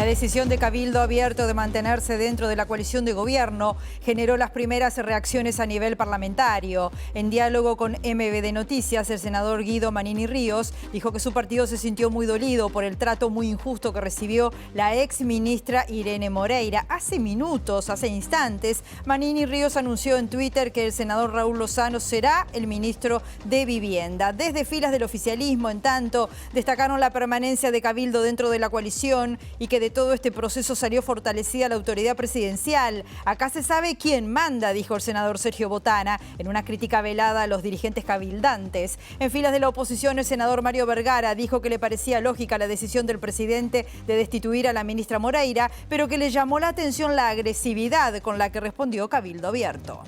decisión de Cabildo Abierto de mantenerse dentro de la coalición de gobierno generó las primeras reacciones a nivel parlamentario. En diálogo con MBD Noticias, el senador Guido Manini Ríos dijo que su partido se sintió muy dolido por el trato muy injusto que recibió la ex ministra Irene Moreira. Hace minutos, hace instantes, Manini Ríos anunció en Twitter que el senador Raúl Lozano será el ministro de Vivienda. Desde filas del oficialismo, en tanto, destacaron la permanencia de Cabildo dentro de la coalición y que de todo este proceso salió fortalecida la autoridad presidencial. Acá se sabe quién manda, dijo el senador Sergio Botana, en una crítica velada a los dirigentes cabildantes. En filas de la oposición, el senador Mario Vergara dijo que le parecía lógica la decisión del presidente de destituir a la ministra Moreira, pero que le llamó la atención la agresividad con la que respondió Cabildo Abierto.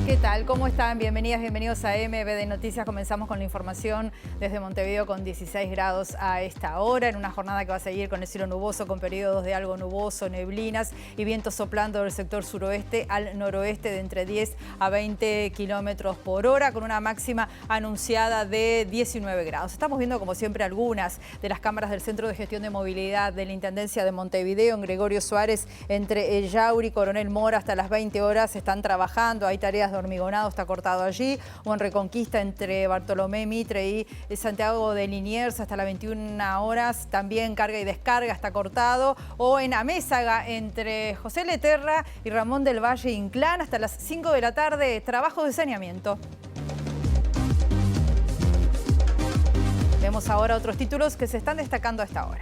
¿Qué tal? ¿Cómo están? Bienvenidas, bienvenidos a MBD Noticias. Comenzamos con la información desde Montevideo con 16 grados a esta hora, en una jornada que va a seguir con el cielo nuboso, con periodos de algo nuboso, neblinas y vientos soplando del sector suroeste al noroeste de entre 10 a 20 kilómetros por hora, con una máxima anunciada de 19 grados. Estamos viendo, como siempre, algunas de las cámaras del Centro de Gestión de Movilidad de la Intendencia de Montevideo, en Gregorio Suárez, entre El Yauri y Coronel Mora, hasta las 20 horas están trabajando. Hay tareas de hormigonado está cortado allí, o en Reconquista entre Bartolomé Mitre y Santiago de Liniers hasta las 21 horas, también carga y descarga está cortado, o en Amézaga entre José Leterra y Ramón del Valle Inclán hasta las 5 de la tarde, trabajo de saneamiento. Vemos ahora otros títulos que se están destacando a esta hora.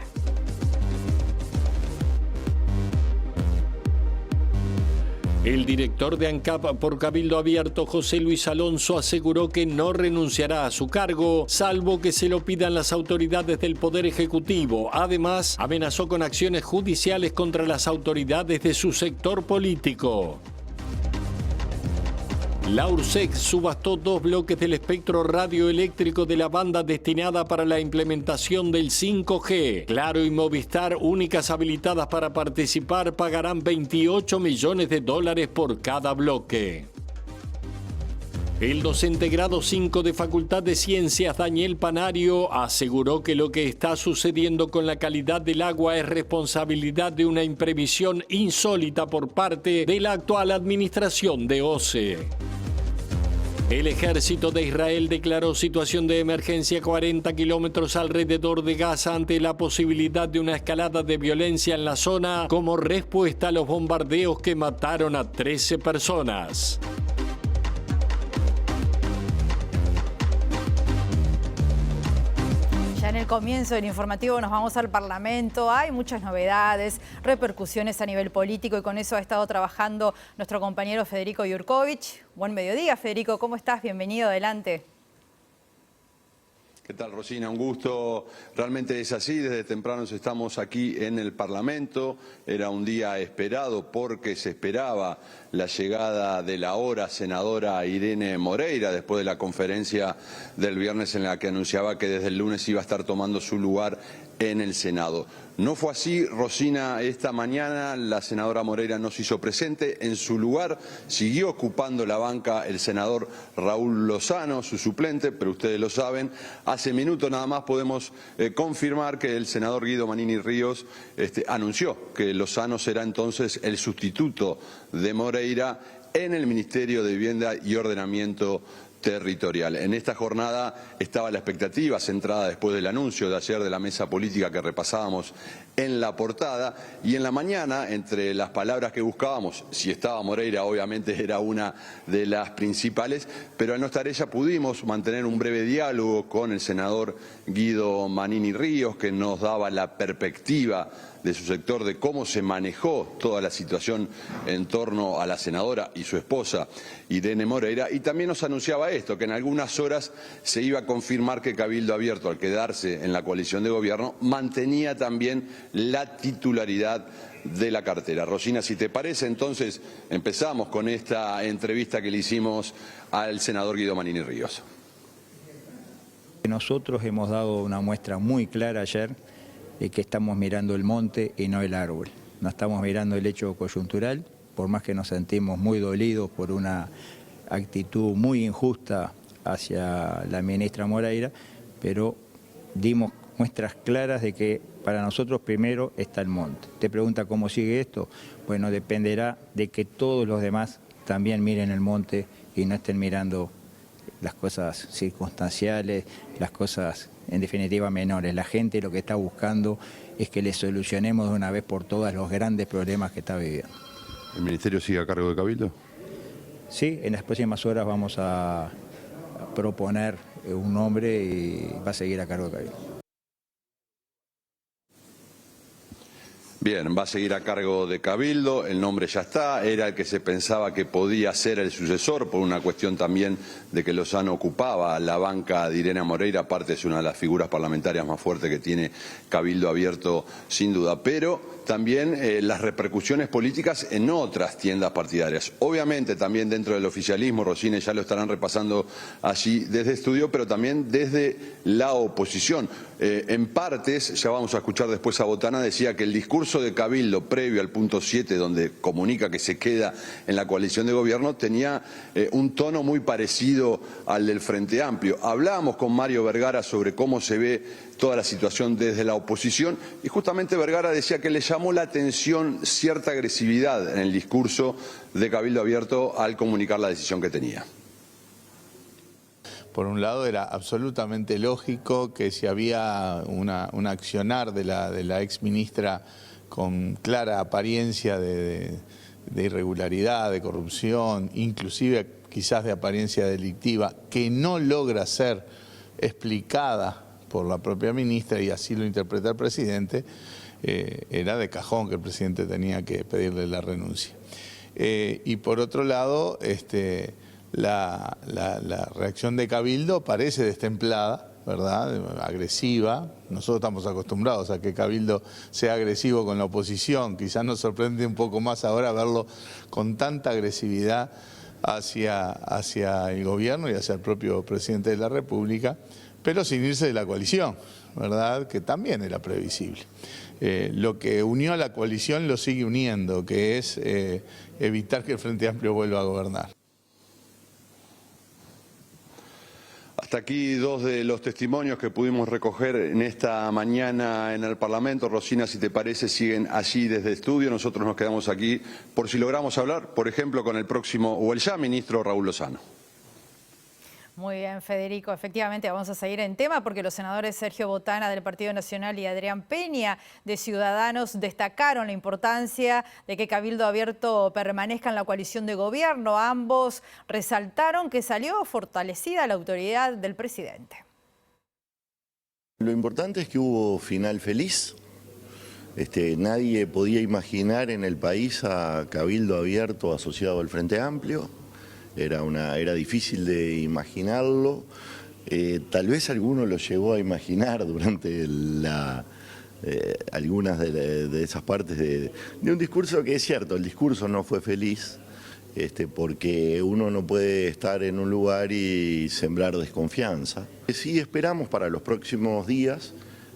El director de ANCAP por Cabildo Abierto, José Luis Alonso, aseguró que no renunciará a su cargo, salvo que se lo pidan las autoridades del Poder Ejecutivo. Además, amenazó con acciones judiciales contra las autoridades de su sector político. La URSEC subastó 2 bloques del espectro radioeléctrico de la banda destinada para la implementación del 5G. Claro y Movistar, únicas habilitadas para participar, pagarán $28 millones por cada bloque. El docente grado 5 de Facultad de Ciencias, Daniel Panario, aseguró que lo que está sucediendo con la calidad del agua es responsabilidad de una imprevisión insólita por parte de la actual administración de OCE. El ejército de Israel declaró situación de emergencia 40 kilómetros alrededor de Gaza ante la posibilidad de una escalada de violencia en la zona como respuesta a los bombardeos que mataron a 13 personas. En el comienzo del informativo nos vamos al Parlamento. Hay muchas novedades, repercusiones a nivel político y con eso ha estado trabajando nuestro compañero Federico Jurkovic. Buen mediodía, Federico. ¿Cómo estás? Bienvenido. Adelante. ¿Qué tal, Rosina? Un gusto. Realmente es así. Desde temprano estamos aquí en el Parlamento. Era un día esperado porque se esperaba la llegada de la ahora senadora Irene Moreira después de la conferencia del viernes en la que anunciaba que desde el lunes iba a estar tomando su lugar en el Senado. No fue así, Rosina. Esta mañana la senadora Moreira no se hizo presente. En su lugar siguió ocupando la banca el senador Raúl Lozano, su suplente, pero ustedes lo saben. Hace minutos nada más podemos confirmar que el senador Guido Manini Ríos anunció que Lozano será entonces el sustituto de Moreira en el Ministerio de Vivienda y Ordenamiento Territorial. En esta jornada estaba la expectativa centrada después del anuncio de ayer de la mesa política que repasábamos en la portada, y en la mañana, entre las palabras que buscábamos, si estaba Moreira obviamente era una de las principales, pero al no estar ella pudimos mantener un breve diálogo con el senador Guido Manini Ríos, que nos daba la perspectiva de su sector de cómo se manejó toda la situación en torno a la senadora y su esposa Irene Moreira, y también nos anunciaba esto, que en algunas horas se iba a confirmar que Cabildo Abierto, al quedarse en la coalición de gobierno, mantenía también la titularidad de la cartera. Rosina, si te parece, entonces empezamos con esta entrevista que le hicimos al senador Guido Manini Ríos. Nosotros hemos dado una muestra muy clara ayer de que estamos mirando el monte y no el árbol. No estamos mirando el hecho coyuntural, por más que nos sentimos muy dolidos por una actitud muy injusta hacia la ministra Moreira, pero dimos muestras claras de que para nosotros primero está el monte. Te pregunta cómo sigue esto. Bueno, dependerá de que todos los demás también miren el monte y no estén mirando las cosas circunstanciales, las cosas en definitiva menores. La gente lo que está buscando es que le solucionemos de una vez por todas los grandes problemas que está viviendo. ¿El ministerio sigue a cargo de Cabildo? Sí, en las próximas horas vamos a proponer un nombre y va a seguir a cargo de Cabildo. Bien, va a seguir a cargo de Cabildo, el nombre ya está, era el que se pensaba que podía ser el sucesor por una cuestión también de que Lozano ocupaba la banca de Irene Moreira, aparte es una de las figuras parlamentarias más fuertes que tiene Cabildo Abierto sin duda, pero también las repercusiones políticas en otras tiendas partidarias. Obviamente también dentro del oficialismo, Rosine ya lo estarán repasando allí desde estudio, pero también desde la oposición. En partes, ya vamos a escuchar después a Botana, decía que el discurso de Cabildo previo al punto 7, donde comunica que se queda en la coalición de gobierno, tenía un tono muy parecido al del Frente Amplio. Hablábamos con Mario Vergara sobre cómo se ve toda la situación desde la oposición y justamente Vergara decía que le llamó la atención cierta agresividad en el discurso de Cabildo Abierto al comunicar la decisión que tenía. Por un lado era absolutamente lógico que si había un accionar de la exministra con clara apariencia de irregularidad, de corrupción, inclusive quizás de apariencia delictiva, que no logra ser explicada por la propia ministra, y así lo interpreta el presidente, era de cajón que el presidente tenía que pedirle la renuncia. Y por otro lado, la reacción de Cabildo parece destemplada, ¿verdad? Agresiva. Nosotros estamos acostumbrados a que Cabildo sea agresivo con la oposición. Quizás nos sorprende un poco más ahora verlo con tanta agresividad hacia el gobierno y hacia el propio presidente de la República, pero sin irse de la coalición, ¿verdad? Que también era previsible. Lo que unió a la coalición lo sigue uniendo, que es evitar que el Frente Amplio vuelva a gobernar. Hasta aquí dos de los testimonios que pudimos recoger en esta mañana en el Parlamento. Rosina, si te parece, siguen allí desde estudio. Nosotros nos quedamos aquí por si logramos hablar, por ejemplo, con el próximo o el ya ministro Raúl Lozano. Muy bien, Federico. Efectivamente, vamos a seguir en tema porque los senadores Sergio Botana del Partido Nacional y Adrián Peña de Ciudadanos destacaron la importancia de que Cabildo Abierto permanezca en la coalición de gobierno. Ambos resaltaron que salió fortalecida la autoridad del presidente. Lo importante es que hubo final feliz. Nadie podía imaginar en el país a Cabildo Abierto asociado al Frente Amplio. Era difícil de imaginarlo. Tal vez alguno lo llegó a imaginar durante algunas de esas partes de un discurso que es cierto, el discurso no fue feliz, porque uno no puede estar en un lugar y sembrar desconfianza. Sí esperamos para los próximos días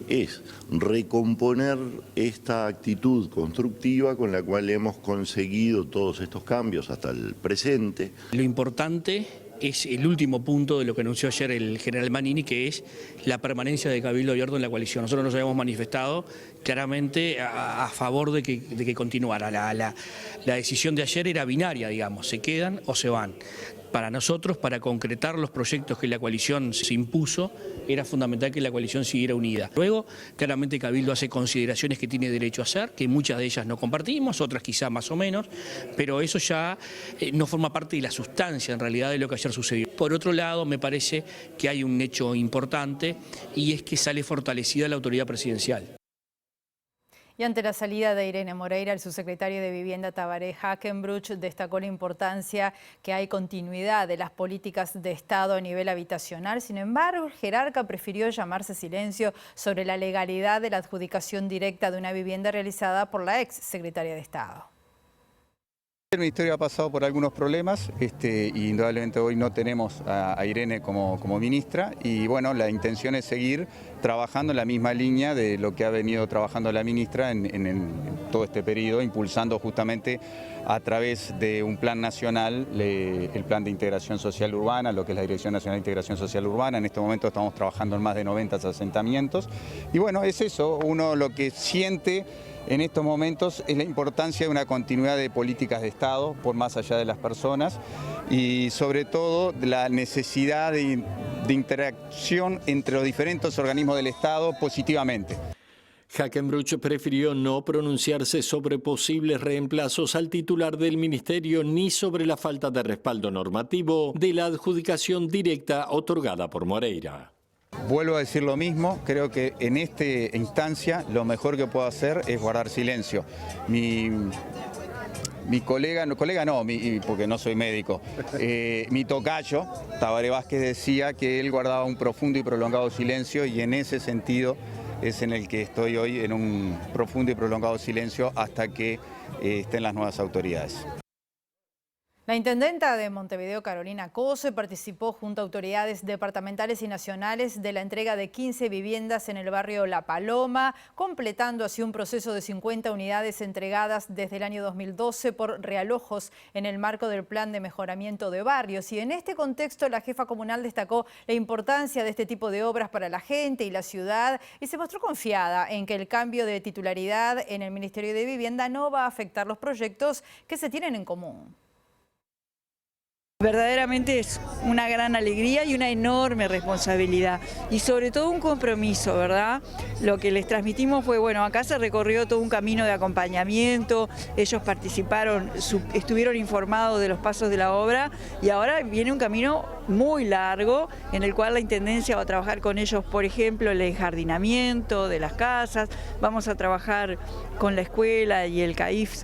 es recomponer esta actitud constructiva con la cual hemos conseguido todos estos cambios hasta el presente. Lo importante es el último punto de lo que anunció ayer el general Manini, que es la permanencia de Cabildo Abierto en la coalición. Nosotros nos habíamos manifestado claramente a favor de que continuara. La decisión de ayer era binaria, digamos, se quedan o se van. Para nosotros, para concretar los proyectos que la coalición se impuso, era fundamental que la coalición siguiera unida. Luego, claramente Cabildo hace consideraciones que tiene derecho a hacer, que muchas de ellas no compartimos, otras quizá más o menos, pero eso ya no forma parte de la sustancia en realidad de lo que ayer sucedió. Por otro lado, me parece que hay un hecho importante y es que sale fortalecida la autoridad presidencial. Y ante la salida de Irene Moreira, el subsecretario de Vivienda Tabaré Hackenbruch destacó la importancia que hay continuidad de las políticas de Estado a nivel habitacional. Sin embargo, el jerarca prefirió llamarse silencio sobre la legalidad de la adjudicación directa de una vivienda realizada por la ex secretaria de Estado. El Ministerio ha pasado por algunos problemas y indudablemente hoy no tenemos a Irene como ministra y bueno, la intención es seguir trabajando en la misma línea de lo que ha venido trabajando la ministra en todo este periodo, impulsando justamente a través de un plan nacional, el plan de integración social urbana, lo que es la Dirección Nacional de Integración Social Urbana. En este momento estamos trabajando en más de 90 asentamientos y bueno, es eso, uno lo que siente en estos momentos es la importancia de una continuidad de políticas de Estado por más allá de las personas y sobre todo la necesidad de interacción entre los diferentes organismos del Estado positivamente. Hackenbruch prefirió no pronunciarse sobre posibles reemplazos al titular del ministerio ni sobre la falta de respaldo normativo de la adjudicación directa otorgada por Moreira. Vuelvo a decir lo mismo, creo que en esta instancia lo mejor que puedo hacer es guardar silencio. Mi colega no, porque no soy médico, mi tocayo, Tabaré Vázquez, decía que él guardaba un profundo y prolongado silencio y en ese sentido es en el que estoy hoy, en un profundo y prolongado silencio hasta que estén las nuevas autoridades. La intendenta de Montevideo, Carolina Cose, participó junto a autoridades departamentales y nacionales de la entrega de 15 viviendas en el barrio La Paloma, completando así un proceso de 50 unidades entregadas desde el año 2012 por realojos en el marco del Plan de Mejoramiento de Barrios. Y en este contexto, la jefa comunal destacó la importancia de este tipo de obras para la gente y la ciudad y se mostró confiada en que el cambio de titularidad en el Ministerio de Vivienda no va a afectar los proyectos que se tienen en común. Verdaderamente es una gran alegría y una enorme responsabilidad y sobre todo un compromiso, ¿verdad? Lo que les transmitimos fue, bueno, acá se recorrió todo un camino de acompañamiento, ellos participaron, estuvieron informados de los pasos de la obra y ahora viene un camino muy largo en el cual la Intendencia va a trabajar con ellos, por ejemplo, el enjardinamiento de las casas, vamos a trabajar con la escuela y el CAIF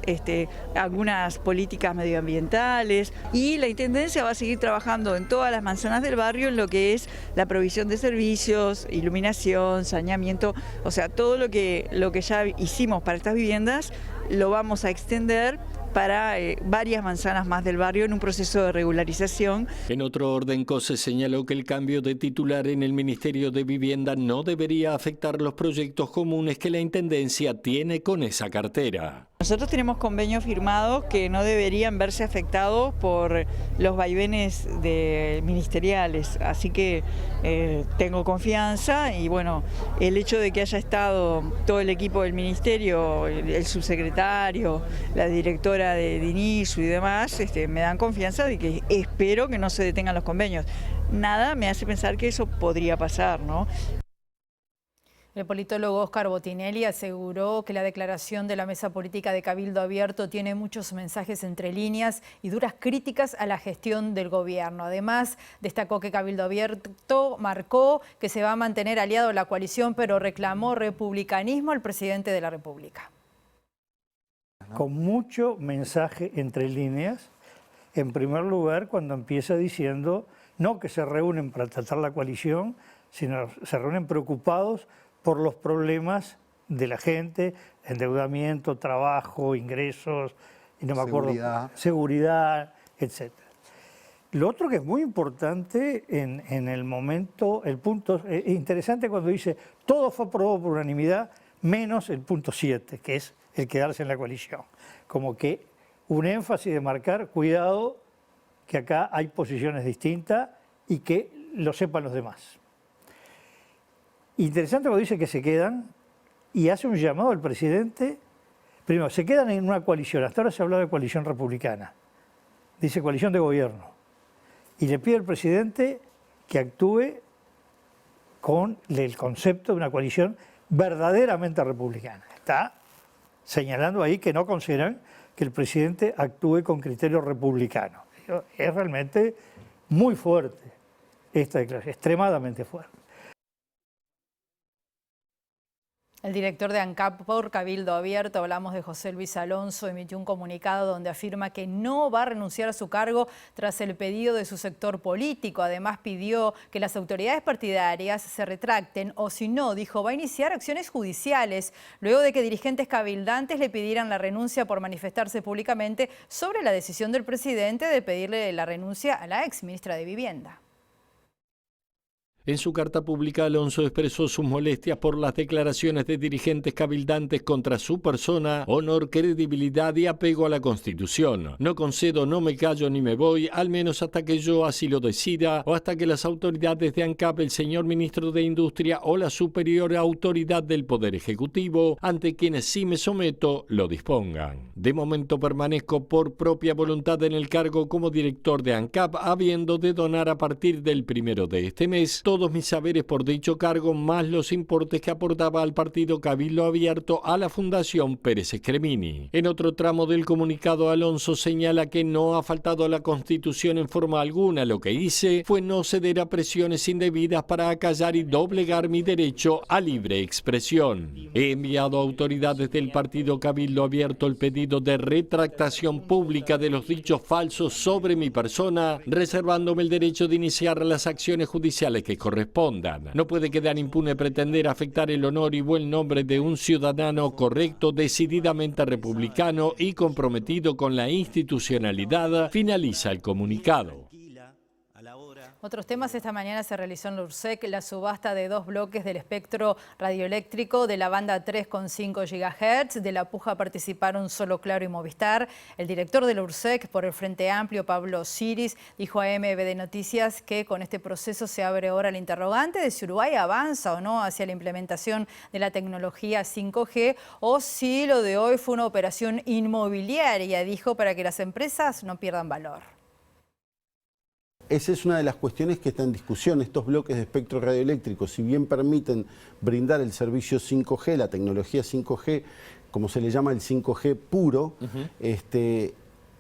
algunas políticas medioambientales y la Intendencia va a seguir trabajando en todas las manzanas del barrio en lo que es la provisión de servicios, iluminación, saneamiento, o sea, todo lo que ya hicimos para estas viviendas lo vamos a extender para varias manzanas más del barrio en un proceso de regularización. En otro orden, Cose señaló que el cambio de titular en el Ministerio de Vivienda no debería afectar los proyectos comunes que la Intendencia tiene con esa cartera. Nosotros tenemos convenios firmados que no deberían verse afectados por los vaivenes ministeriales, así que tengo confianza y bueno, el hecho de que haya estado todo el equipo del ministerio, el subsecretario, la directora de DINISU y demás, me dan confianza de que espero que no se detengan los convenios. Nada me hace pensar que eso podría pasar, ¿no? El politólogo Oscar Botinelli aseguró que la declaración de la Mesa Política de Cabildo Abierto tiene muchos mensajes entre líneas y duras críticas a la gestión del gobierno. Además, destacó que Cabildo Abierto marcó que se va a mantener aliado a la coalición, pero reclamó republicanismo al presidente de la República. Con mucho mensaje entre líneas, en primer lugar cuando empieza diciendo no que se reúnen para tratar la coalición, sino se reúnen preocupados por los problemas de la gente, endeudamiento, trabajo, ingresos, y no me acuerdo, seguridad, etc. Lo otro que es muy importante en el momento, el punto es interesante cuando dice todo fue aprobado por unanimidad, menos el punto 7, que es el quedarse en la coalición. Como que un énfasis de marcar, cuidado, que acá hay posiciones distintas y que lo sepan los demás. Interesante cuando dice que se quedan y hace un llamado al presidente. Primero, se quedan en una coalición. Hasta ahora se ha hablado de coalición republicana. Dice coalición de gobierno. Y le pide al presidente que actúe con el concepto de una coalición verdaderamente republicana. Está señalando ahí que no consideran que el presidente actúe con criterios republicanos. Es realmente muy fuerte esta declaración, extremadamente fuerte. El director de ANCAP por Cabildo Abierto, hablamos de José Luis Alonso, emitió un comunicado donde afirma que no va a renunciar a su cargo tras el pedido de su sector político. Además pidió que las autoridades partidarias se retracten o si no, dijo, va a iniciar acciones judiciales luego de que dirigentes cabildantes le pidieran la renuncia por manifestarse públicamente sobre la decisión del presidente de pedirle la renuncia a la ex ministra de Vivienda. En su carta pública, Alonso expresó sus molestias por las declaraciones de dirigentes cabildantes contra su persona, honor, credibilidad y apego a la Constitución. No concedo, no me callo ni me voy, al menos hasta que yo así lo decida o hasta que las autoridades de ANCAP, el señor ministro de Industria o la superior autoridad del Poder Ejecutivo, ante quienes sí me someto, lo dispongan. De momento permanezco por propia voluntad en el cargo como director de ANCAP, habiendo de donar a partir del 1 de este mes todos mis saberes por dicho cargo, más los importes que aportaba al partido Cabildo Abierto a la Fundación Pérez Escremini. En otro tramo del comunicado, Alonso señala que no ha faltado a la Constitución en forma alguna. Lo que hice fue no ceder a presiones indebidas para acallar y doblegar mi derecho a libre expresión. He enviado a autoridades del partido Cabildo Abierto el pedido de retractación pública de los dichos falsos sobre mi persona, reservándome el derecho de iniciar las acciones judiciales que correspondan. No puede quedar impune pretender afectar el honor y buen nombre de un ciudadano correcto, decididamente republicano y comprometido con la institucionalidad, finaliza el comunicado. Otros temas, esta mañana se realizó en la URSEC la subasta de 2 bloques del espectro radioeléctrico de la banda 3,5 GHz. De la puja participaron solo Claro y Movistar. El director de la URSEC por el Frente Amplio, Pablo Siris, dijo a MBD Noticias que con este proceso se abre ahora el interrogante de si Uruguay avanza o no hacia la implementación de la tecnología 5G o si lo de hoy fue una operación inmobiliaria, dijo, para que las empresas no pierdan valor. Esa es una de las cuestiones que está en discusión. Estos bloques de espectro radioeléctrico, si bien permiten brindar el servicio 5G, la tecnología 5G, como se le llama el 5G puro,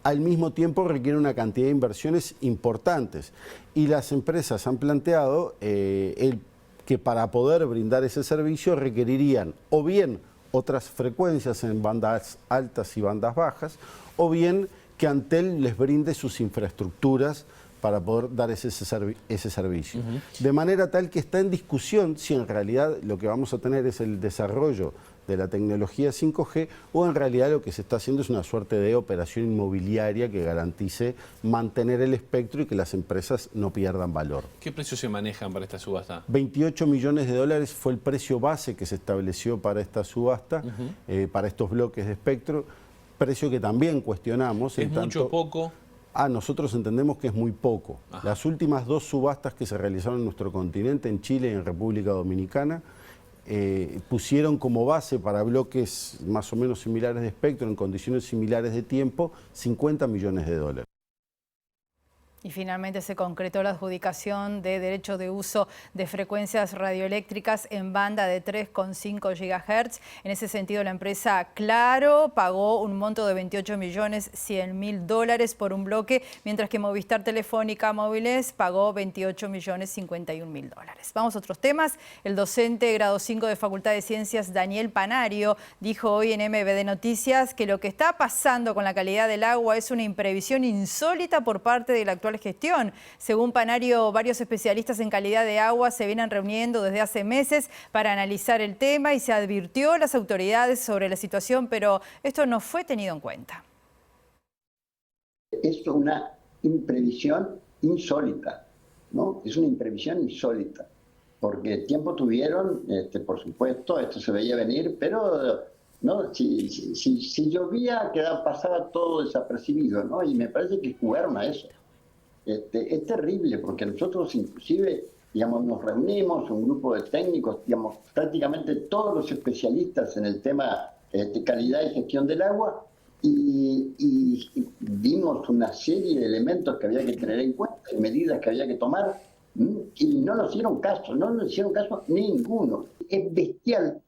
al mismo tiempo requiere una cantidad de inversiones importantes. Y las empresas han planteado que para poder brindar ese servicio requerirían o bien otras frecuencias en bandas altas y bandas bajas, o bien que Antel les brinde sus infraestructuras para poder dar ese servicio. De manera tal que está en discusión si en realidad lo que vamos a tener es el desarrollo de la tecnología 5G o en realidad lo que se está haciendo es una suerte de operación inmobiliaria que garantice mantener el espectro y que las empresas no pierdan valor. ¿Qué precios se manejan para esta subasta? 28 millones de dólares fue el precio base que se estableció para esta subasta, para estos bloques de espectro, precio que también cuestionamos. ¿Es mucho o poco? Nosotros entendemos que es muy poco. Ajá. Las últimas 2 subastas que se realizaron en nuestro continente, en Chile y en República Dominicana, pusieron como base para bloques más o menos similares de espectro, en condiciones similares de tiempo, 50 millones de dólares. Y finalmente se concretó la adjudicación de derecho de uso de frecuencias radioeléctricas en banda de 3,5 GHz. En ese sentido, la empresa Claro pagó un monto de $28.100.000 por un bloque, mientras que Movistar Telefónica Móviles pagó $28.051.000. Vamos a otros temas. El docente grado 5 de Facultad de Ciencias, Daniel Panario, dijo hoy en MBD Noticias que lo que está pasando con la calidad del agua es una imprevisión insólita por parte de la actual gestión. Según Panario, varios especialistas en calidad de agua se vienen reuniendo desde hace meses para analizar el tema y se advirtió a las autoridades sobre la situación, pero esto no fue tenido en cuenta. Es una imprevisión insólita, ¿no? Es una imprevisión insólita, porque tiempo tuvieron, por supuesto, esto se veía venir, pero ¿no? Si llovía, pasaba todo desapercibido, ¿no? Y me parece que jugaron a eso. Es terrible porque nosotros inclusive, digamos, nos reunimos, un grupo de técnicos, digamos, prácticamente todos los especialistas en el tema de calidad y gestión del agua y vimos una serie de elementos que había que tener en cuenta, de medidas que había que tomar y no nos hicieron caso, ninguno. Es bestial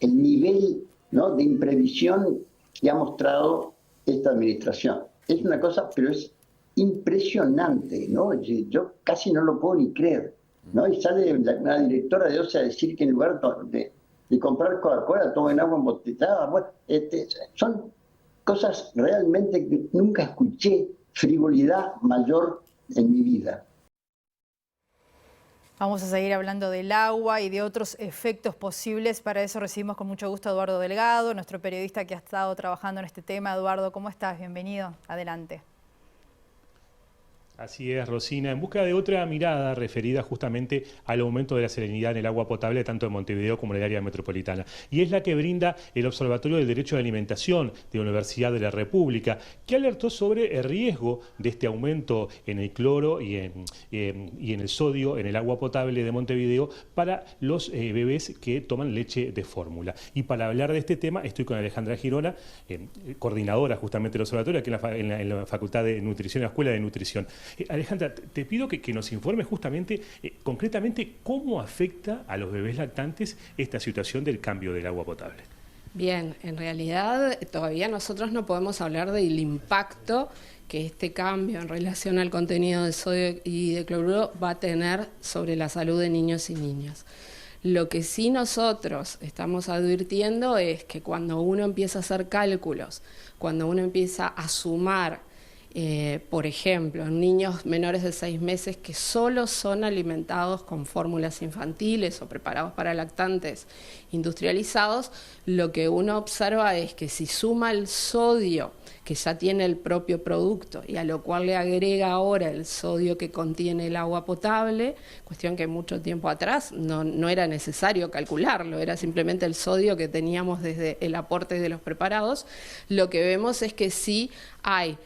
el nivel, ¿no?, de imprevisión que ha mostrado esta administración. Es una cosa, pero es impresionante, ¿no? Yo casi no lo puedo ni creer. ¿no? Y sale una directora de OCE a decir que en lugar de comprar Coca-Cola tomen agua embotellada. Bueno, son cosas realmente que nunca escuché frivolidad mayor en mi vida. Vamos a seguir hablando del agua y de otros efectos posibles. Para eso recibimos con mucho gusto a Eduardo Delgado, nuestro periodista que ha estado trabajando en este tema. Eduardo, ¿cómo estás? Bienvenido. Adelante. Así es, Rosina, en busca de otra mirada referida justamente al aumento de la salinidad en el agua potable tanto en Montevideo como en el área metropolitana. Y es la que brinda el Observatorio del Derecho de Alimentación de la Universidad de la República, que alertó sobre el riesgo de este aumento en el cloro y en el sodio en el agua potable de Montevideo para los bebés que toman leche de fórmula. Y para hablar de este tema estoy con Alejandra Girona, coordinadora justamente del Observatorio aquí en la Facultad de Nutrición, en la Escuela de Nutrición. Alejandra, te pido que nos informes justamente, concretamente, cómo afecta a los bebés lactantes esta situación del cambio del agua potable. Bien, en realidad todavía nosotros no podemos hablar del impacto que este cambio en relación al contenido de sodio y de cloruro va a tener sobre la salud de niños y niñas. Lo que sí nosotros estamos advirtiendo es que cuando uno empieza a hacer cálculos, cuando uno empieza a sumar, por ejemplo, en niños menores de 6 meses que solo son alimentados con fórmulas infantiles o preparados para lactantes industrializados, lo que uno observa es que si suma el sodio que ya tiene el propio producto y a lo cual le agrega ahora el sodio que contiene el agua potable, cuestión que mucho tiempo atrás no era necesario calcularlo, era simplemente el sodio que teníamos desde el aporte de los preparados, lo que vemos es que sí hay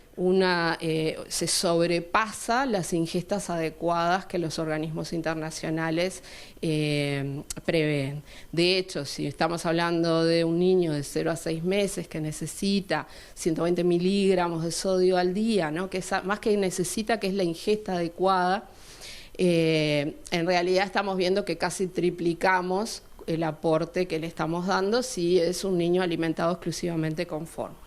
se sobrepasa las ingestas adecuadas que los organismos internacionales prevén. De hecho, si estamos hablando de un niño de 0 a 6 meses que necesita 120 miligramos de sodio al día, ¿no? Que es, más que necesita, que es la ingesta adecuada, en realidad estamos viendo que casi triplicamos el aporte que le estamos dando si es un niño alimentado exclusivamente con fórmula.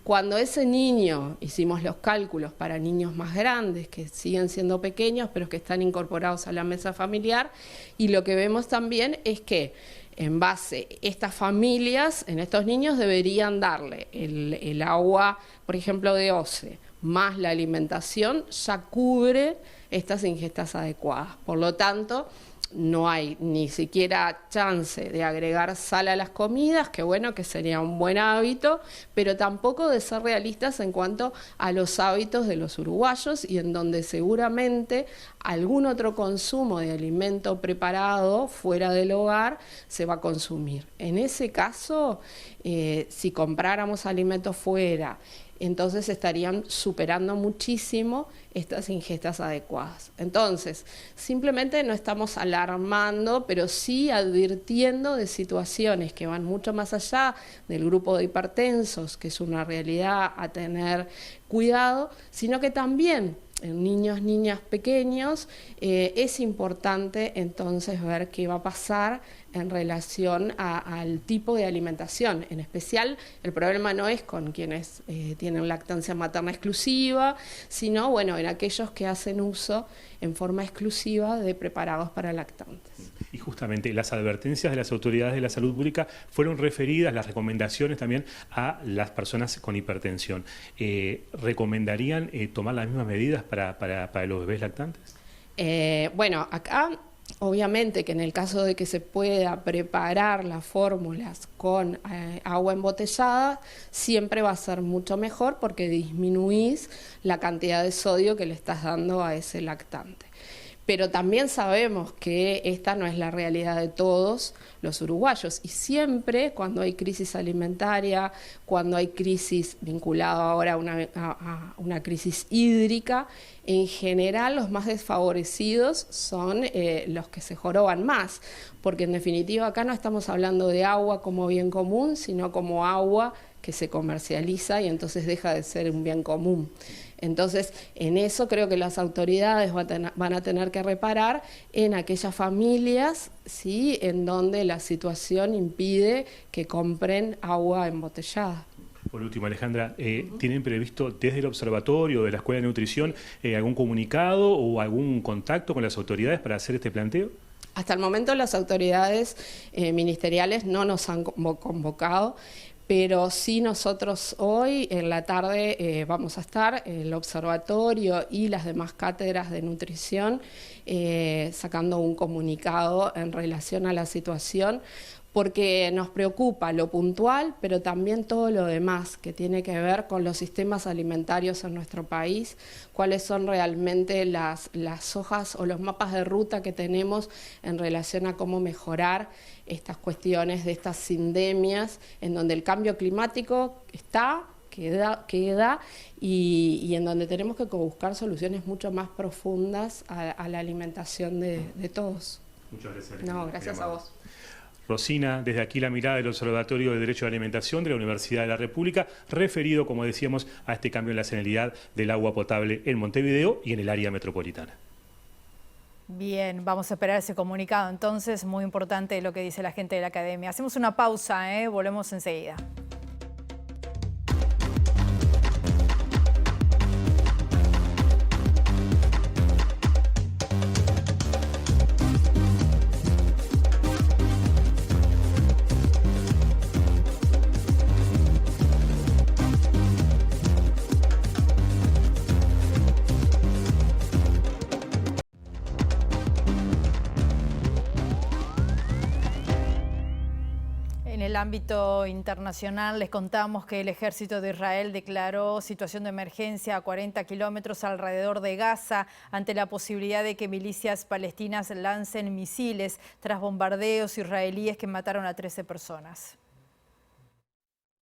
Cuando ese niño, hicimos los cálculos para niños más grandes, que siguen siendo pequeños, pero que están incorporados a la mesa familiar, y lo que vemos también es que en base a estas familias, en estos niños deberían darle el agua, por ejemplo, de OCE, más la alimentación, ya cubre estas ingestas adecuadas. Por lo tanto, no hay ni siquiera chance de agregar sal a las comidas, que bueno, que sería un buen hábito, pero tampoco de ser realistas en cuanto a los hábitos de los uruguayos y en donde seguramente algún otro consumo de alimento preparado fuera del hogar se va a consumir. En ese caso, si compráramos alimentos fuera, entonces estarían superando muchísimo estas ingestas adecuadas. Entonces, simplemente no estamos alarmando, pero sí advirtiendo de situaciones que van mucho más allá del grupo de hipertensos, que es una realidad a tener cuidado, sino que también en niños, niñas pequeños, es importante entonces ver qué va a pasar en relación al tipo de alimentación. En especial, el problema no es con quienes tienen lactancia materna exclusiva, sino bueno, en aquellos que hacen uso en forma exclusiva de preparados para lactantes. Y justamente las advertencias de las autoridades de la salud pública fueron referidas, las recomendaciones también, a las personas con hipertensión. ¿Recomendarían tomar las mismas medidas para los bebés lactantes? Bueno, acá obviamente que en el caso de que se pueda preparar las fórmulas con agua embotellada, siempre va a ser mucho mejor porque disminuís la cantidad de sodio que le estás dando a ese lactante. Pero también sabemos que esta no es la realidad de todos los uruguayos y siempre cuando hay crisis alimentaria, cuando hay crisis vinculada ahora a una crisis hídrica, en general los más desfavorecidos son los que se joroban más, porque en definitiva acá no estamos hablando de agua como bien común, sino como agua que se comercializa y entonces deja de ser un bien común. Entonces, en eso creo que las autoridades van a tener que reparar en aquellas familias, ¿sí?, en donde la situación impide que compren agua embotellada. Por último, Alejandra, ¿tienen previsto desde el observatorio de la Escuela de Nutrición algún comunicado o algún contacto con las autoridades para hacer este planteo? Hasta el momento las autoridades ministeriales no nos han convocado, pero sí nosotros hoy en la tarde vamos a estar el observatorio y las demás cátedras de nutrición sacando un comunicado en relación a la situación, porque nos preocupa lo puntual, pero también todo lo demás que tiene que ver con los sistemas alimentarios en nuestro país, cuáles son realmente las hojas o los mapas de ruta que tenemos en relación a cómo mejorar estas cuestiones de estas sindemias, en donde el cambio climático queda y en donde tenemos que buscar soluciones mucho más profundas a la alimentación de todos. Muchas gracias. No, gracias a vos. Rosina, desde aquí la mirada del Observatorio de Derecho a la Alimentación de la Universidad de la República, referido, como decíamos, a este cambio en la salinidad del agua potable en Montevideo y en el área metropolitana. Bien, vamos a esperar ese comunicado. Entonces, muy importante lo que dice la gente de la academia. Hacemos una pausa, volvemos enseguida. En el ámbito internacional les contamos que el ejército de Israel declaró situación de emergencia a 40 kilómetros alrededor de Gaza ante la posibilidad de que milicias palestinas lancen misiles tras bombardeos israelíes que mataron a 13 personas.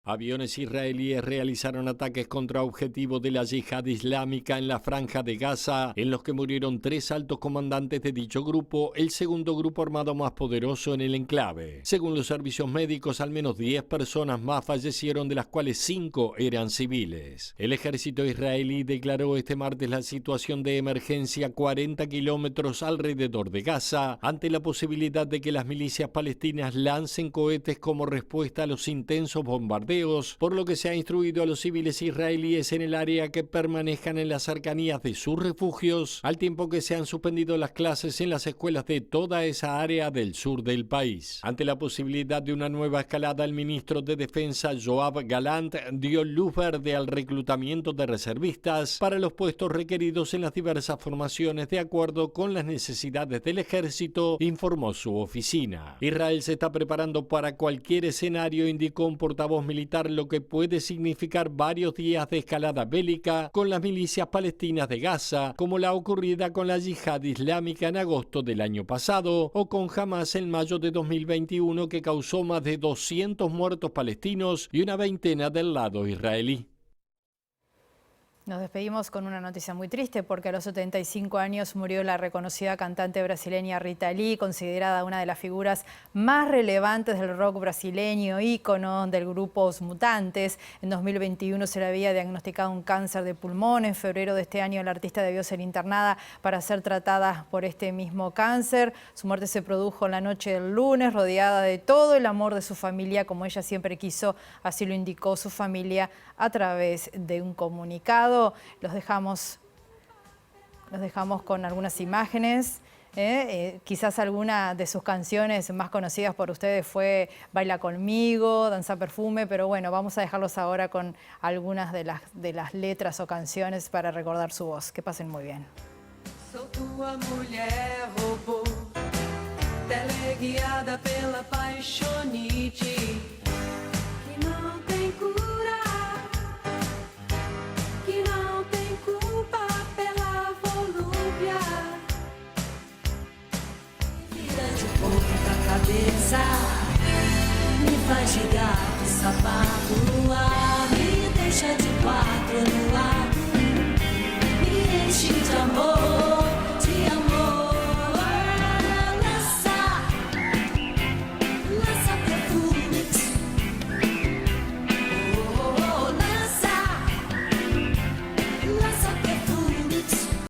Aviones israelíes realizaron ataques contra objetivos de la yihad islámica en la franja de Gaza, en los que murieron 3 altos comandantes de dicho grupo, el segundo grupo armado más poderoso en el enclave. Según los servicios médicos, al menos 10 personas más fallecieron, de las cuales 5 eran civiles. El ejército israelí declaró este martes la situación de emergencia a 40 kilómetros alrededor de Gaza, ante la posibilidad de que las milicias palestinas lancen cohetes como respuesta a los intensos bombardeos, por lo que se ha instruido a los civiles israelíes en el área que permanezcan en las cercanías de sus refugios, al tiempo que se han suspendido las clases en las escuelas de toda esa área del sur del país. Ante la posibilidad de una nueva escalada, el ministro de Defensa, Yoav Gallant, dio luz verde al reclutamiento de reservistas para los puestos requeridos en las diversas formaciones de acuerdo con las necesidades del ejército, informó su oficina. Israel se está preparando para cualquier escenario, indicó un portavoz militar, lo que puede significar varios días de escalada bélica con las milicias palestinas de Gaza, como la ocurrida con la yihad islámica en agosto del año pasado o con Hamas en mayo de 2021, que causó más de 200 muertos palestinos y una veintena del lado israelí. Nos despedimos con una noticia muy triste, porque a los 75 años murió la reconocida cantante brasileña Rita Lee, considerada una de las figuras más relevantes del rock brasileño, ícono del grupo Os Mutantes. En 2021 se le había diagnosticado un cáncer de pulmón. En febrero de este año la artista debió ser internada para ser tratada por este mismo cáncer. Su muerte se produjo en la noche del lunes, rodeada de todo el amor de su familia, como ella siempre quiso, así lo indicó su familia a través de un comunicado. Los dejamos con algunas imágenes. Quizás alguna de sus canciones más conocidas por ustedes fue Baila Conmigo, Danza Perfume, pero bueno, vamos a dejarlos ahora con algunas de las letras o canciones para recordar su voz. Que pasen muy bien. Sou tua mulher robô, teleguiada pela paixonite.